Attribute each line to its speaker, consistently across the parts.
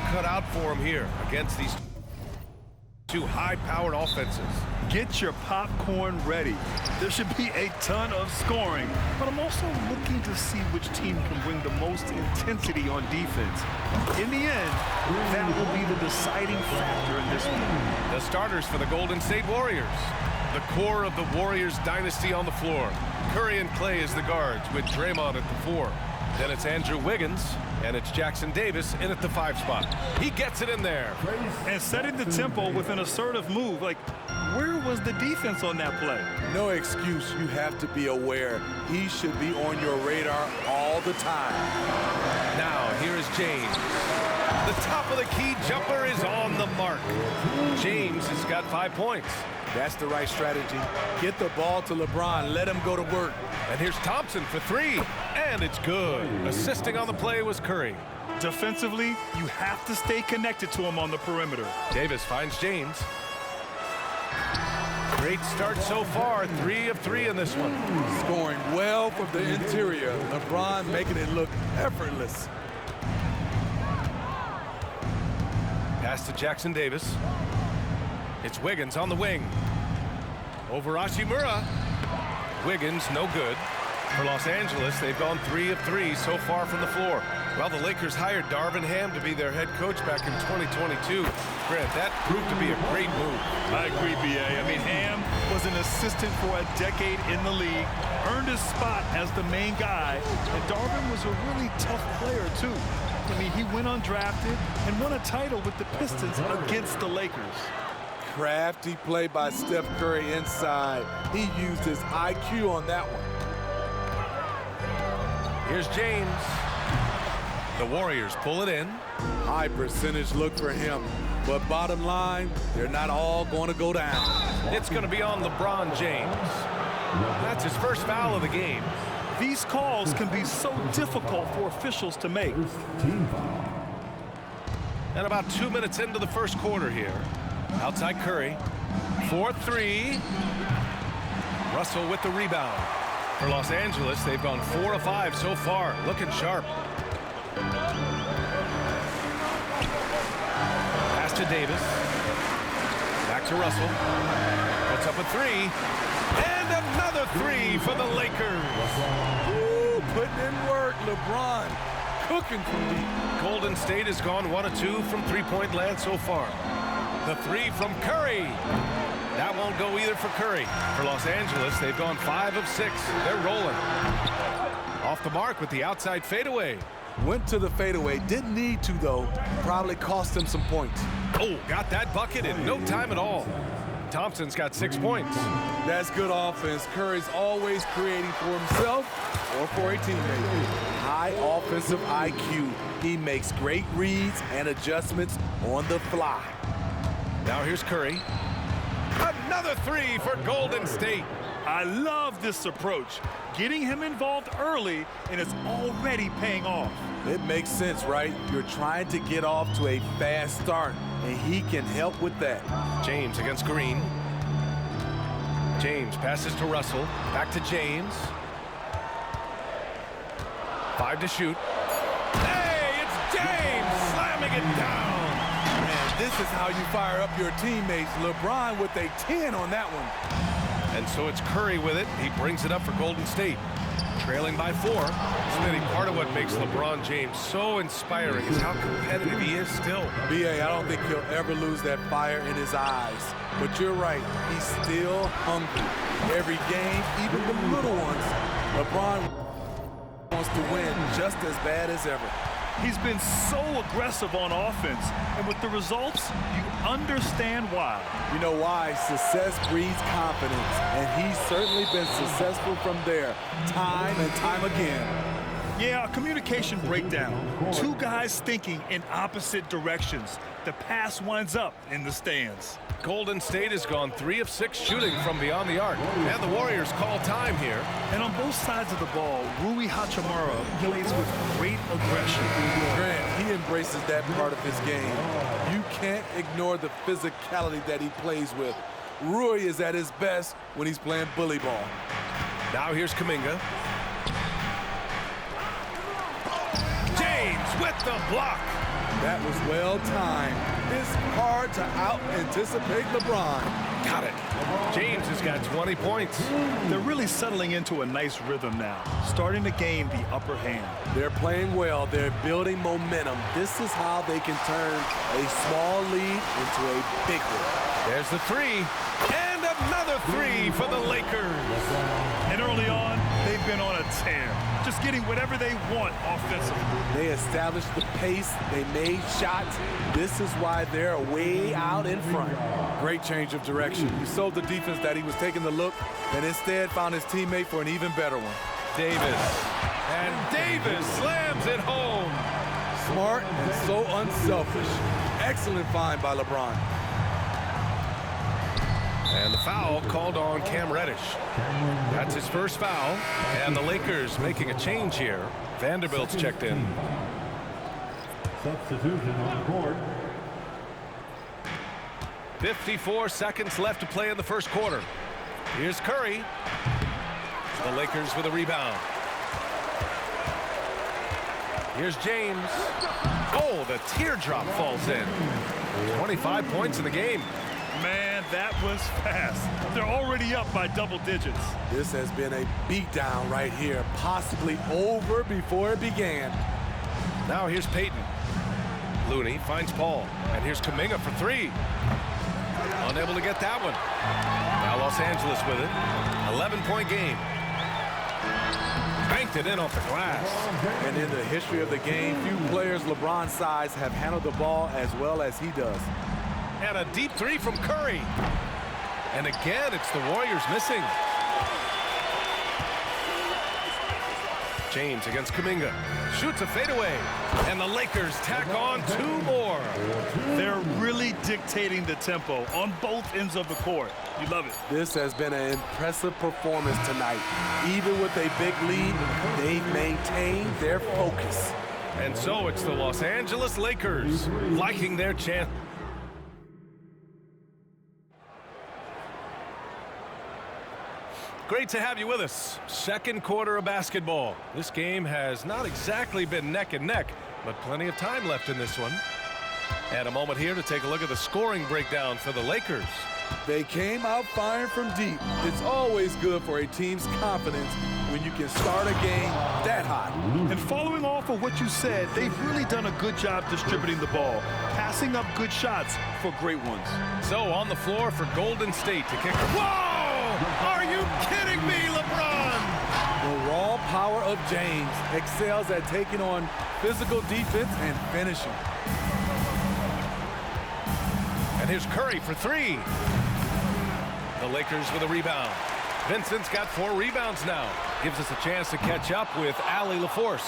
Speaker 1: work cut out for him here against these two high-powered offenses.
Speaker 2: Get your popcorn ready. There should be a ton of scoring, but I'm also looking to see which team can bring the most intensity on defense. In the end, that will be the deciding factor in this one.
Speaker 1: The starters for the Golden State Warriors. The core of the Warriors dynasty on the floor. Curry and Clay as the guards with Draymond at the 4. Then it's Andrew Wiggins, and it's Jackson Davis in at the 5 spot. He gets it in there.
Speaker 2: And setting the tempo with an assertive move. Like, where was the defense on that play?
Speaker 3: No excuse. You have to be aware. He should be on your radar all the time.
Speaker 1: Now, here is James. The top of the key jumper is on the mark. James has got 5 points.
Speaker 3: That's the right strategy. Get the ball to LeBron. Let him go to work.
Speaker 1: And here's Thompson for 3. And it's good. Assisting on the play was Curry.
Speaker 2: Defensively, you have to stay connected to him on the perimeter.
Speaker 1: Davis finds James. Great start so far. 3 of 3 in this one.
Speaker 3: Scoring well from the interior. LeBron making it look effortless.
Speaker 1: Pass to Jackson Davis. It's Wiggins on the wing. Over Hachimura. Wiggins, no good. For Los Angeles, they've gone 3 of 3 so far from the floor. Well, the Lakers hired Darvin Ham to be their head coach back in 2022. Grant, that proved to be a great move.
Speaker 2: I agree, B.A. I mean, Ham was an assistant for a decade in the league, earned his spot as the main guy, and Darvin was a really tough player, too. I mean, he went undrafted and won a title with the Pistons against the Lakers.
Speaker 3: Crafty play by Steph Curry inside. He used his IQ on that one.
Speaker 1: Here's James. The Warriors pull it in.
Speaker 3: High percentage look for him. But bottom line, they're not all going to go down.
Speaker 1: It's going to be on LeBron James. That's his first foul of the game.
Speaker 2: These calls can be so difficult for officials to make.
Speaker 1: And about 2 minutes into the first quarter here. Outside Curry. 4-3. Russell with the rebound. For Los Angeles, they've gone 4 of 5 so far. Looking sharp. Pass to Davis. Back to Russell. Puts up a 3. And another 3 for the Lakers.
Speaker 3: Ooh, putting in work. LeBron cooking from deep.
Speaker 1: Golden State has gone 1 of 2 from three-point land so far. The 3 from Curry. That won't go either for Curry. For Los Angeles, they've gone 5 of 6. They're rolling. Off the mark with the outside fadeaway.
Speaker 3: Went to the fadeaway. Didn't need to, though. Probably cost him some points.
Speaker 1: Oh, got that bucket in no time at all. Thompson's got 6 points.
Speaker 3: That's good offense. Curry's always creating for himself or for a teammate. High offensive IQ. He makes great reads and adjustments on the fly.
Speaker 1: Now here's Curry. Another 3 for Golden State.
Speaker 2: I love this approach. Getting him involved early, and it's already paying off.
Speaker 3: It makes sense, right? You're trying to get off to a fast start, and he can help with that.
Speaker 1: James against Green. James passes to Russell. Back to James. 5 to shoot. Hey, it's James slamming it down.
Speaker 3: This is how you fire up your teammates. LeBron with a 10 on that one.
Speaker 1: And so it's Curry with it. He brings it up for Golden State. Trailing by 4. Smitty, part of what makes LeBron James so inspiring is how competitive he is still.
Speaker 3: B.A., I don't think he'll ever lose that fire in his eyes. But you're right, he's still hungry. Every game, even the little ones, LeBron wants to win just as bad as ever.
Speaker 2: He's been so aggressive on offense, and with the results, you understand why.
Speaker 3: You know why? Success breeds confidence, and he's certainly been successful from there, time and time again.
Speaker 2: Yeah, a communication breakdown. 2 guys thinking in opposite directions. The pass winds up in the stands.
Speaker 1: Golden State has gone 3 of 6 shooting from beyond the arc. And the Warriors call time here.
Speaker 2: And on both sides of the ball, Rui Hachimura plays with great aggression.
Speaker 3: Grant, he embraces that part of his game. You can't ignore the physicality that he plays with. Rui is at his best when he's playing bully ball.
Speaker 1: Now here's Kuminga. James with the block.
Speaker 3: That was well timed. It's hard to out-anticipate LeBron.
Speaker 1: Got it. James has got 20 points.
Speaker 2: They're really settling into a nice rhythm now, starting to gain the upper hand.
Speaker 3: They're playing well. They're building momentum. This is how they can turn a small lead into a big one.
Speaker 1: There's the three. And another three for the Lakers.
Speaker 2: And early on, they've been on a tear, just getting whatever they want offensively.
Speaker 3: They established the pace. They made shots. This is why they're way out in front. Great change of direction. He sold the defense that he was taking the look and instead found his teammate for an even better one.
Speaker 1: Davis. And Davis slams it home.
Speaker 3: Smart and so unselfish. Excellent find by LeBron.
Speaker 1: And the foul called on Cam Reddish. That's his first foul. And the Lakers making a change here. Vanderbilt's checked in.
Speaker 4: Substitution on the court.
Speaker 1: 54 seconds left to play in the first quarter. Here's Curry. The Lakers with a rebound. Here's James. Oh, the teardrop falls in. 25 points in the game.
Speaker 2: Man, that was fast. They're already up by double digits.
Speaker 3: This has been a beatdown right here, possibly over before it began.
Speaker 1: Now here's Peyton. Looney finds Paul. And here's Kuminga for three. Unable to get that one. Now Los Angeles with it. 11-point game. Banked it in off the glass.
Speaker 3: And in the history of the game, few players LeBron's size have handled the ball as well as he does.
Speaker 1: And a deep three from Curry. And again, it's the Warriors missing. James against Kuminga. Shoots a fadeaway. And the Lakers tack on two more.
Speaker 2: They're really dictating the tempo on both ends of the court. You love it.
Speaker 3: This has been an impressive performance tonight. Even with a big lead, they've maintained their focus.
Speaker 1: And so it's the Los Angeles Lakers liking their chance. Great to have you with us. Second quarter of basketball. This game has not exactly been neck and neck, but plenty of time left in this one. And a moment here to take a look at the scoring breakdown for the Lakers.
Speaker 3: They came out firing from deep. It's always good for a team's confidence when you can start a game that hot.
Speaker 2: And following off of what you said, they've really done a good job distributing the ball, passing up good shots for great ones.
Speaker 1: So on the floor for Golden State to kick. Whoa! Are you kidding me, LeBron?
Speaker 3: The raw power of James excels at taking on physical defense and finishing.
Speaker 1: And here's Curry for three. The Lakers with a rebound. Vincent's got 4 rebounds now. Gives us a chance to catch up with Allie LaForce.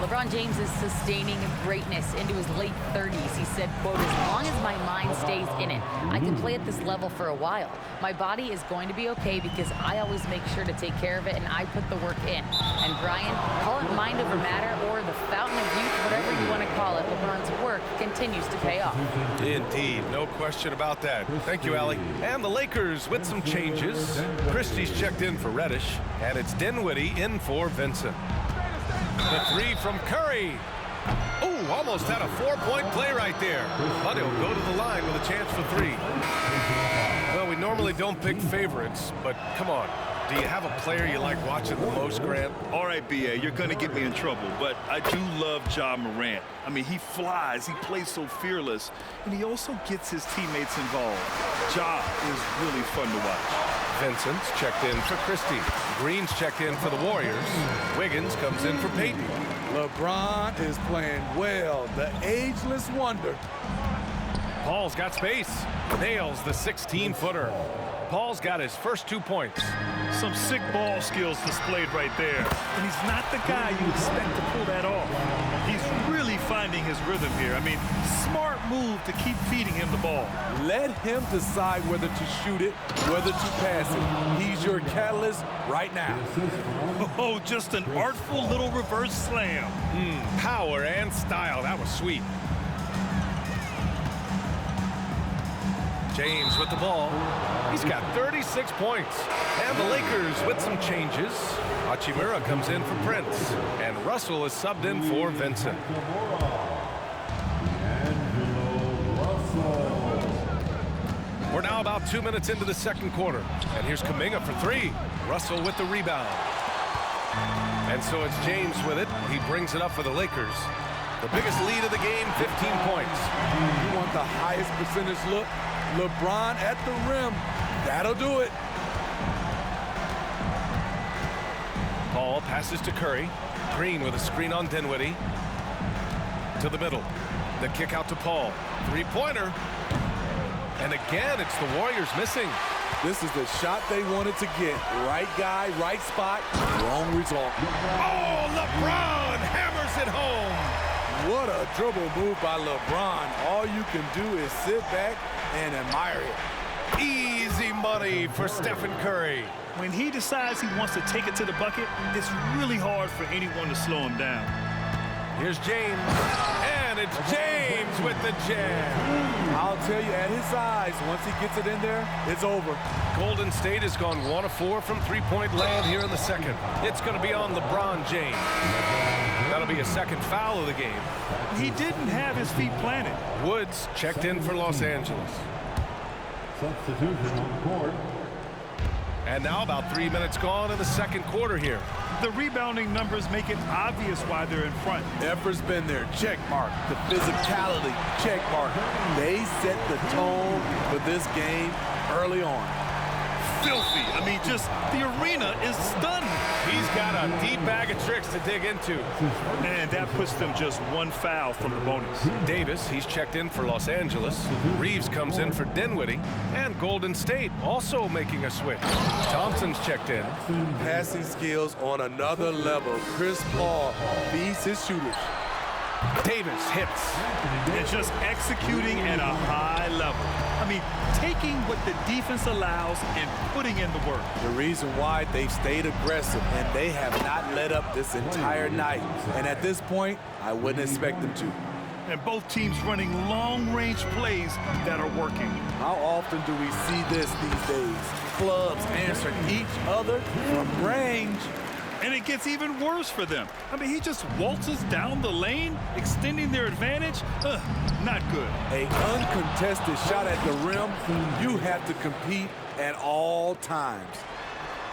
Speaker 5: LeBron James is sustaining greatness into his late 30s. He said, quote, "As long as my mind stays in it, I can play at this level for a while. My body is going to be okay because I always make sure to take care of it and I put the work in." And Brian, call it mind over matter or the fountain of youth, whatever you want to call it, LeBron's work continues to pay off.
Speaker 1: Indeed, no question about that. Thank you, Allie. And the Lakers with some changes. Christie's checked in for Reddish, and it's Dinwiddie in for Vincent. The three from Curry. Ooh, almost had a 4-point play right there. But he'll go to the line with a chance for 3. Well, we normally don't pick favorites, but come on. Do you have a player you like watching the most, Grant?
Speaker 2: All right, B.A., you're going to get me in trouble, but I do love Ja Morant. I mean, he flies, he plays so fearless, and he also gets his teammates involved. Ja is really fun to watch.
Speaker 1: Vincent's checked in for Christie. Green's checked in for the Warriors. Wiggins comes in for Peyton.
Speaker 3: LeBron is playing well, the ageless wonder.
Speaker 1: Paul's got space. Nails the 16-footer. Paul's got his first 2 points.
Speaker 2: Some sick ball skills displayed right there. And he's not the guy you expect to pull that off. He's really finding his rhythm here. I mean, smart move to keep feeding him the ball.
Speaker 3: Let him decide whether to shoot it, whether to pass it. He's your catalyst right now.
Speaker 2: Oh, just an artful little reverse slam.
Speaker 1: Power and style. That was sweet. James with the ball. He's got 36 points. And the Lakers with some changes. Hachimura comes in for Prince. And Russell is subbed in for Vincent. Now about 2 minutes into the second quarter. And here's Kuminga for three. Russell with the rebound. And so it's James with it. He brings it up for the Lakers. The biggest lead of the game, 15 points.
Speaker 3: You want the highest percentage look? LeBron at the rim. That'll do it.
Speaker 1: Paul passes to Curry. Green with a screen on Dinwiddie. To the middle. The kick out to Paul. Three-pointer. And again, it's the Warriors missing.
Speaker 3: This is the shot they wanted to get. Right guy, right spot, wrong result.
Speaker 1: Oh, LeBron hammers it home.
Speaker 3: What a dribble move by LeBron. All you can do is sit back and admire it.
Speaker 1: Easy money for Stephen Curry.
Speaker 2: When he decides he wants to take it to the bucket, it's really hard for anyone to slow him down.
Speaker 1: Here's James. And it's James with the jam.
Speaker 3: I'll tell you, at his size, once he gets it in there, it's over.
Speaker 1: Golden State has gone 1 of 4 from three-point land here in the second. It's going to be on LeBron James. That'll be a second foul of the game.
Speaker 2: He didn't have his feet planted.
Speaker 1: Woods checked in for Los Angeles.
Speaker 4: Substitution on the court.
Speaker 1: And now about 3 minutes gone in the second quarter here.
Speaker 2: The rebounding numbers make it obvious why they're in front.
Speaker 3: Effort's been there, check mark. The physicality, check mark. They set the tone for this game early on.
Speaker 2: Filthy. I mean, just the arena is stunned.
Speaker 1: He's got a deep bag of tricks to dig into.
Speaker 2: And that puts them just one foul from the bonus.
Speaker 1: Davis, he's checked in for Los Angeles. Reeves comes in for Dinwiddie. And Golden State also making a switch. Thompson's checked in.
Speaker 3: Passing skills on another level. Chris Paul feeds his shooters.
Speaker 1: Davis hits.
Speaker 2: And just executing at a high level. I mean, taking what the defense allows and putting in the work.
Speaker 3: The reason why they've stayed aggressive and they have not let up this entire night. And at this point, I wouldn't expect them to.
Speaker 2: And both teams running long-range plays that are working.
Speaker 3: How often do we see this these days? Clubs answering each other from range.
Speaker 2: And it gets even worse for them. I mean, he just waltzes down the lane, extending their advantage. Not good.
Speaker 3: An uncontested shot at the rim, you have to compete at all times.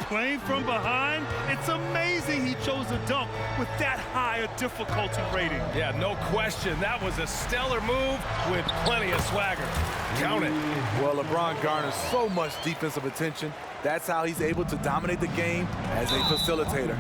Speaker 2: Playing from behind, it's amazing he chose a dunk with that high a difficulty rating.
Speaker 1: Yeah, no question. That was a stellar move with plenty of swagger. Count it.
Speaker 3: Well, LeBron garners so much defensive attention. That's how he's able to dominate the game as a facilitator.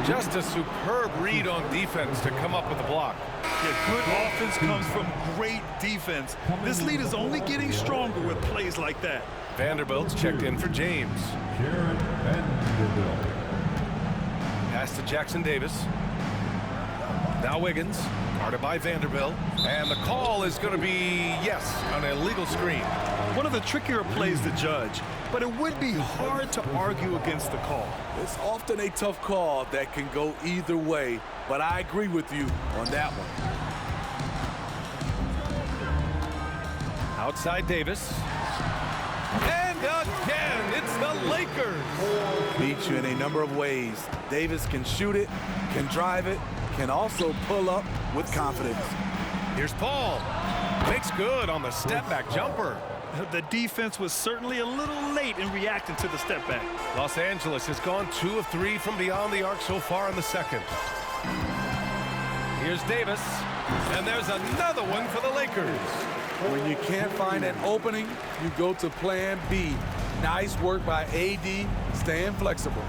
Speaker 1: Just a superb read on defense to come up with the block.
Speaker 2: Yeah, good offense comes from great defense. This lead is only getting stronger with plays like that.
Speaker 1: Vanderbilt's checked in for James. Pass to Jackson Davis. Now Wiggins, guarded by Vanderbilt. And the call is going to be, yes, an illegal screen.
Speaker 2: One of the trickier plays to judge, but it would be hard to argue against the call.
Speaker 3: It's often a tough call that can go either way, but I agree with you on that one.
Speaker 1: Outside Davis. And again, it's the Lakers.
Speaker 3: Beat you in a number of ways. Davis can shoot it, can drive it, can also pull up with confidence.
Speaker 1: Here's Paul. Makes good on the step-back jumper.
Speaker 2: The defense was certainly a little late in reacting to the step back.
Speaker 1: Los Angeles has gone 2 of 3 from beyond the arc so far in the second. Here's Davis. And there's another one for the Lakers.
Speaker 3: When you can't find an opening, you go to plan B. Nice work by AD, staying flexible.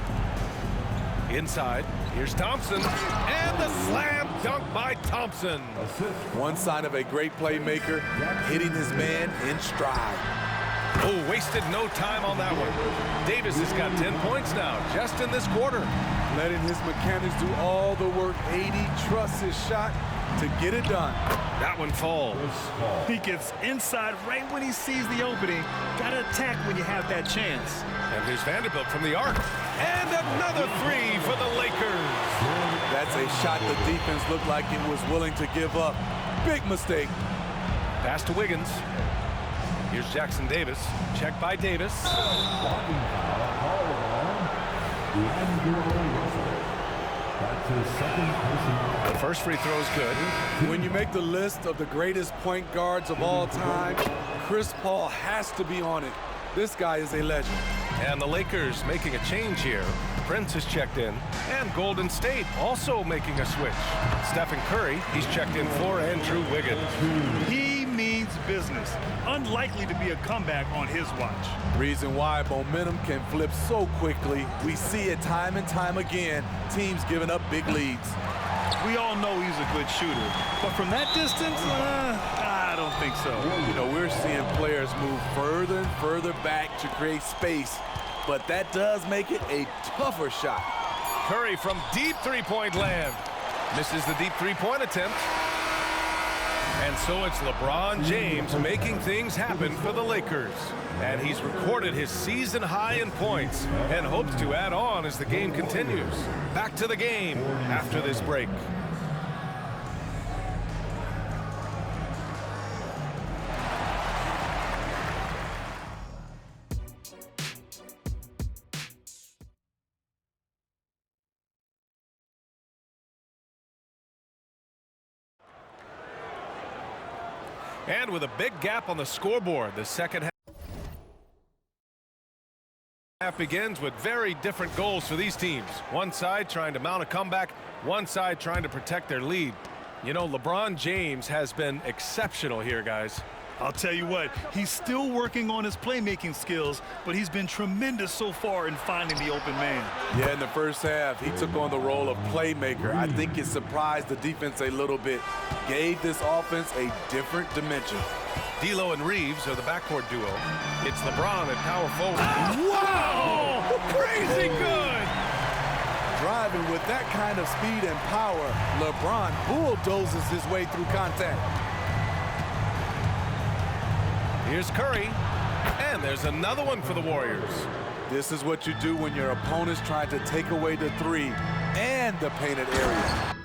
Speaker 1: Inside, here's Thompson. And the slam dunk by Thompson.
Speaker 3: One sign of a great playmaker, hitting his man in stride.
Speaker 1: Oh, wasted no time on that one. Davis has got 10 points now, just in this quarter.
Speaker 3: Letting his mechanics do all the work. AD trusts his shot to get it done.
Speaker 1: That one falls.
Speaker 2: He gets inside right when he sees the opening. Got to attack when you have that chance.
Speaker 1: And here's Vanderbilt from the arc. And another 3 for the Lakers.
Speaker 3: That's a shot the defense looked like it was willing to give up. Big mistake.
Speaker 1: Pass to Wiggins. Here's Jackson Davis. Check by Davis. The first free throw is good.
Speaker 3: When you make the list of the greatest point guards of all time, Chris Paul has to be on it. This guy is a legend.
Speaker 1: And the Lakers making a change here. Prince has checked in, and Golden State also making a switch. Stephen Curry, he's checked in for Andrew Wiggins.
Speaker 2: He means business. Unlikely to be a comeback on his watch.
Speaker 3: Reason why momentum can flip so quickly. We see it time and time again, teams giving up big leads.
Speaker 2: We all know he's a good shooter, but from that distance, I don't think so.
Speaker 3: You know, we're seeing players move further and further back to create space, but that does make it a tougher shot.
Speaker 1: Curry from deep three-point land. Misses the deep three-point attempt. And so it's LeBron James making things happen for the Lakers. And he's recorded his season high in points and hopes to add on as the game continues. Back to the game after this break. And with a big gap on the scoreboard, the second half begins with very different goals for these teams. One side trying to mount a comeback, one side trying to protect their lead. You know, LeBron James has been exceptional here, guys.
Speaker 2: I'll tell you what, he's still working on his playmaking skills, but he's been tremendous so far in finding the open man.
Speaker 3: Yeah, in the first half, he took on the role of playmaker. I think it surprised the defense a little bit. Gave this offense a different dimension.
Speaker 1: D'Lo and Reeves are the backcourt duo. It's LeBron at power forward.
Speaker 2: Wow!
Speaker 1: Crazy good!
Speaker 3: Driving with that kind of speed and power, LeBron bulldozes his way through contact.
Speaker 1: Here's Curry, and there's another one for the Warriors.
Speaker 3: This is what you do when your opponent's trying to take away the three and the painted area.